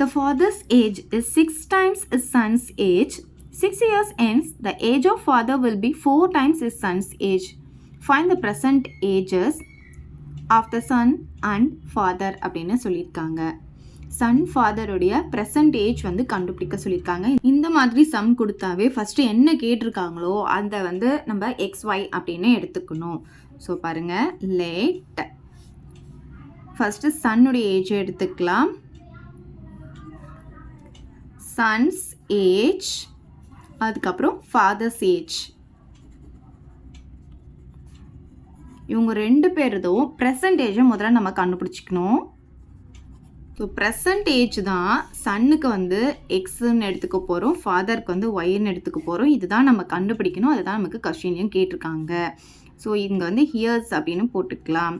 The father's age is 6 times his son's age. 6 years ends, the age of father will be 4 times his son's age. Find the present ages of the son and father அப்படின்னு சொல்லியிருக்காங்க. Sun ஃபாதருடைய present age வந்து கண்டுபிடிக்க சொல்லியிருக்காங்க. இந்த மாதிரி some கொடுத்தாவே first என்ன கேட்டிருக்காங்களோ அதை வந்து நம்ம XY அப்படின்னு எடுத்துக்கணும். ஸோ பாருங்கள், லேட் ஃபஸ்ட்டு சன்னுடைய ஏஜ் எடுத்துக்கலாம். சன்ஸ் ஏஜ், அதுக்கப்புறம் ஃபாதர்ஸ் ஏஜ். இவங்க ரெண்டு பேருதும் ப்ரெசன்டேஜை முதல்ல நம்ம கண்டுபிடிச்சிக்கணும். ஸோ ப்ரெசன்டேஜ் தான் சன்னுக்கு வந்து எக்ஸுன்னு எடுத்துக்க போகிறோம், ஃபாதருக்கு வந்து ஒய்ன்னு எடுத்துக்க போகிறோம். இதுதான் நம்ம கண்டுபிடிக்கணும். அதுதான் நமக்கு கொஸ்டின்லையும் கேட்டிருக்காங்க. ஸோ இங்கே வந்து ஹியர்ஸ் அப்படின்னு போட்டுக்கலாம்.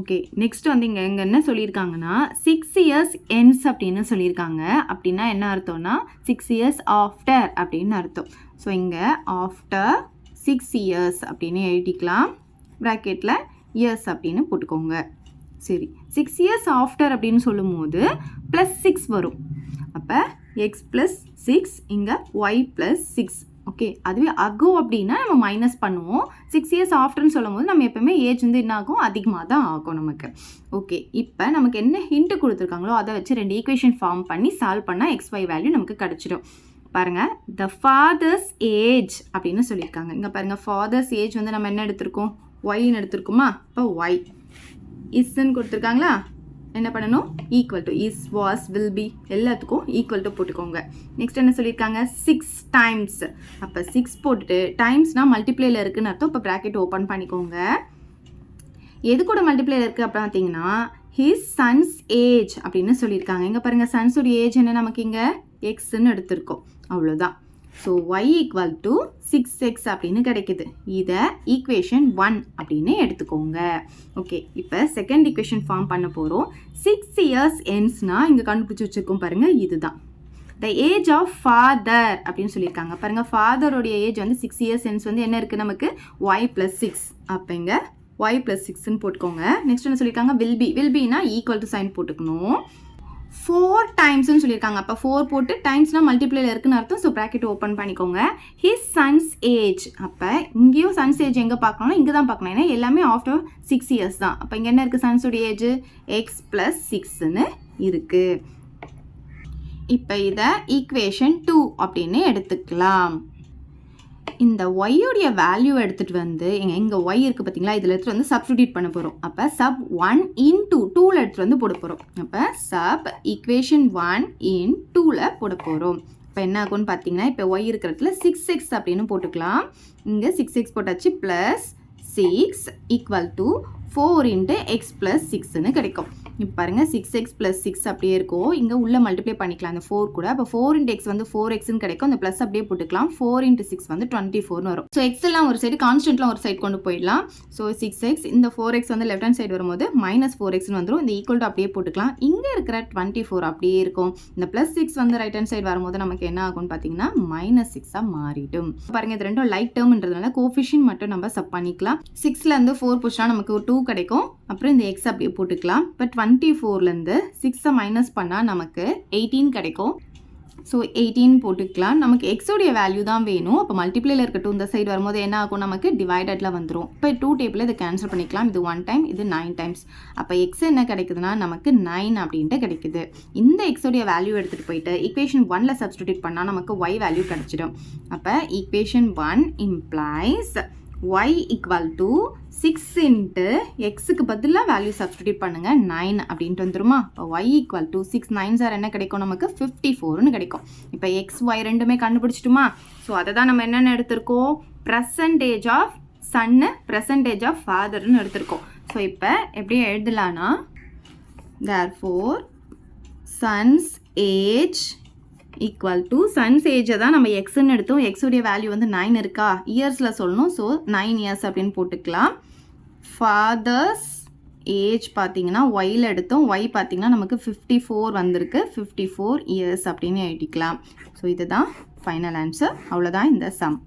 ஓகே, நெக்ஸ்ட் வந்து இங்கே என்ன சொல்லியிருக்காங்கன்னா 6 இயர்ஸ் என்ஸ் அப்படின்னு சொல்லியிருக்காங்க. அப்படின்னா என்ன அர்த்தம்னா 6 இயர்ஸ் ஆஃப்டர் அப்படின்னு அர்த்தம். ஸோ இங்கே ஆஃப்டர் 6 இயர்ஸ் அப்படின்னு எழுதிக்கலாம். ப்ராக்கெட்டில் இயர்ஸ் அப்படின்னு போட்டுக்கோங்க. சரி, 6 இயர்ஸ் ஆஃப்டர் அப்படின்னு சொல்லும் போது +6 வரும். அப்போ எக்ஸ் ப்ளஸ் 6, இங்கே ஒய் ப்ளஸ் 6. ஓகே, அதுவே அகோ அப்படின்னா நம்ம மைனஸ் பண்ணுவோம். 6 இயர்ஸ் ஆஃப்டர்னு சொல்லும் போது நம்ம எப்போவுமே ஏஜ் வந்து என்ன ஆகும், அதிகமாக தான் ஆகும் நமக்கு. ஓகே, இப்போ நமக்கு என்ன ஹிண்ட்டு கொடுத்துருக்காங்களோ அதை வச்சு 2 ஈக்குவேஷன் ஃபார்ம் பண்ணி சால்வ் பண்ணால் XY வேல்யூ நமக்கு கிடச்சிடும். பாருங்கள், த ஃபாதர்ஸ் ஏஜ் அப்படின்னு சொல்லியிருக்காங்க. இங்கே பாருங்கள், ஃபாதர்ஸ் ஏஜ் வந்து நம்ம என்ன எடுத்திருக்கோம், ஒய்ன்னு எடுத்திருக்குமா. இப்போ ஒய் இஸ்ன்னு கொடுத்துருக்காங்களா, என்ன பண்ணணும், equal to is, was, will be எல்லாத்துக்கும் ஈக்குவல் டு போட்டுக்கோங்க. நெக்ஸ்ட் என்ன சொல்லியிருக்காங்க, 6 டைம்ஸ். அப்போ 6 போட்டுட்டு டைம்ஸ்னால் மல்டிப்ளேயில் இருக்குன்னு அர்த்தம். இப்போ ப்ராக்கெட் ஓப்பன் பண்ணிக்கோங்க. எது கூட மல்டிப்ளேயில் இருக்குது அப்படின்னு பார்த்தீங்கன்னா ஹிஸ் சன்ஸ் ஏஜ் அப்படின்னு சொல்லியிருக்காங்க. இங்கே பாருங்கள், சன்ஸோடைய ஏஜ் என்ன, நமக்கு இங்கே எக்ஸ்ன்னு எடுத்திருக்கோம். அவ்வளோதான். So y equal to 6x அப்படின்னு கிடைக்குது. இதை ஈக்குவேஷன் 1 அப்படின்னு எடுத்துக்கோங்க. ஓகே, இப்போ செகண்ட் ஈக்குவேஷன் ஃபார்ம் பண்ண போகிறோம். 6 இயர்ஸ் என்ஸ்னால் இங்கே கண்டுபிடிச்சி வச்சுருக்கோம் பாருங்கள், இதுதான் த ஏஜ் ஆஃப் ஃபாதர் அப்படின்னு சொல்லியிருக்காங்க. பாருங்கள், ஃபாதருடைய ஏஜ் வந்து 6 இயர்ஸ் என்ஸ் வந்து என்ன இருக்குது நமக்கு, y + 6. அப்போ இங்கே y + 6ன்னு போட்டுக்கோங்க. நெக்ஸ்ட் என்ன சொல்லியிருக்காங்க, வில்பினா ஈக்குவல் டு சைன் போட்டுக்கணும். 4 டைம்ஸ்ன்னு சொல்லியிருக்காங்க. அப்போ 4 போட்டு டைம்ஸ்னால் மல்டிப்ளேயில் இருக்குன்னு அர்த்தம். ஸோ ப்ராக்கெட் ஓப்பன் பண்ணிக்கோங்க. ஹிஸ் சன்ஸ் ஏஜ், அப்போ இங்கேயும் சன்ஸ் ஏஜ் எங்கே பார்க்கணும்னா இங்கே தான் பார்க்கணும். ஏன்னா எல்லாமே ஆஃப்டர் 6 இயர்ஸ் தான். அப்போ இங்கே என்ன இருக்குது, சன்ஸோடைய ஏஜ் எக்ஸ் + 6ன்னு இருக்குது. இப்போ இதை ஈக்குவேஷன் 2 அப்படின்னு எடுத்துக்கலாம். இந்த ஒய்யோடைய வேல்யூ எடுத்துகிட்டு வந்து இங்கே ஒய் இருக்குது பார்த்தீங்களா, இதில் எடுத்துகிட்டு வந்து சப்ஸ்டிடியூட் பண்ண போகிறோம். அப்போ சப் 1 இன்டூ 2ல் எடுத்துகிட்டு வந்து போட போகிறோம். அப்போ சப் ஈக்குவேஷன் 1 இன் 2ல் போட போகிறோம். இப்போ என்ன ஆகும்னு பார்த்தீங்கன்னா, இப்போ ஒய் இருக்கிறதுல 6x அப்படின்னு போட்டுக்கலாம். இங்கே 6x போட்டாச்சு, plus 6 equal to 4 into x plus 6ன்னு கிடைக்கும். இப்போ பாருங்கள், 6x + 6 அப்படியே இருக்கும். இங்கே உள்ளே மல்டிப்ளை பண்ணிக்கலாம் அந்த 4 கூட. அப்போ 4 இன்ட்டு எக்ஸ் வந்து 4xன்னு கிடைக்கும். அந்த ப்ளஸ் அப்படியே போட்டுக்கலாம். 4 இன்ட்டு 6 வந்து 24ன்னு வரும். ஸோ எக்ஸ்லாம் ஒரு சைடு, கான்ஸ்டன்ட்லாம் ஒரு சைடு கொண்டு போயிடலாம். ஸோ 6x, இந்த 4x வந்து லெஃப்ட் ஹேண்ட் சைடு வரும்போது -4xன்னு வந்துடும். இந்த ஈக்குவல் டு அப்படியே போட்டுக்கலாம். இங்கே இருக்கிற 24 அப்படியே இருக்கும். இந்த +6 வந்து ரைட் ஹேண்ட் சைடு வரும்போது நமக்கு என்ன ஆகும்னு பார்த்தீங்கன்னா -6ஆக மாறிடும். பாருங்கள், இது ரெண்டும் லைக் டேர்ம்ன்றதுனால கோஃபிஷியன்ட் மட்டும் நம்ம சப் பண்ணிக்கலாம். 6லேருந்து 4 போச்சுனா நமக்கு 2 கிடைக்கும். அப்புறம் இந்த எக்ஸ் அப்படியே போட்டுக்கலாம். இப்போ 24லேருந்து 6 மைனஸ் பண்ணால் நமக்கு 18 கிடைக்கும். ஸோ 18 போட்டுக்கலாம். நமக்கு எக்ஸோடைய வேல்யூ தான் வேணும். அப்போ மல்டிப்ளேயில் இருக்கட்டும், இந்த சைடு வரும்போது என்ன ஆகும், நமக்கு டிவைடடில் வந்துடும். இப்போ 2 டேபிளில் இதை கேன்சல் பண்ணிக்கலாம். இது 1 டைம், இது 9 டைம்ஸ். அப்போ எக்ஸ் என்ன கிடைக்குதுன்னா நமக்கு 9 அப்படின்ட்டு கிடைக்குது. இந்த எக்ஸோடைய வேல்யூ எடுத்துகிட்டு போயிட்டு ஈக்குவேஷன் 1ல் சப்ஸ்டிடியூட் பண்ணால் நமக்கு y வேல்யூ கிடச்சிடும். அப்போ equation 1 implies y equal to 6 into எக்ஸுக்கு பதிலாக வேல்யூ சப்ஸ்டிடியூட் பண்ணுங்கள், 9 அப்படின்ட்டு வந்துருமா. இப்போ y ஈக்குவல் டு 6 9 என்ன கிடைக்கும், நமக்கு 54ன்னு கிடைக்கும். இப்போ எக்ஸ் ஒய் ரெண்டுமே கண்டுபிடிச்சிட்டுமா. ஸோ அதை தான் நம்ம என்னென்ன எடுத்திருக்கோம், ப்ரெசன்டேஜ் ஆஃப் சன்னு, ப்ரெசன்டேஜ் ஆஃப் ஃபாதர்னு எடுத்திருக்கோம். ஸோ இப்போ எப்படி எழுதலான்னா, therefore son's age equal to son's ஏஜை தான் நம்ம எக்ஸ்ன்னு எடுத்தோம். எக்ஸுடைய வேல்யூ வந்து 9 இருக்கா, இயர்ஸில் சொல்லணும். ஸோ 9 இயர்ஸ் அப்படின்னு போட்டுக்கலாம். ஃபாதர்ஸ் ஏஜ் பார்த்தீங்கன்னா ஒயில் எடுத்தோம். ஒய் பார்த்தீங்கன்னா நமக்கு 54 வந்திருக்கு. 54 இயர்ஸ் அப்படின்னு எழுதிக்கலாம். ஸோ இதுதான் ஃபைனல் ஆன்சர். அவ்வளோதான் இந்த சம்.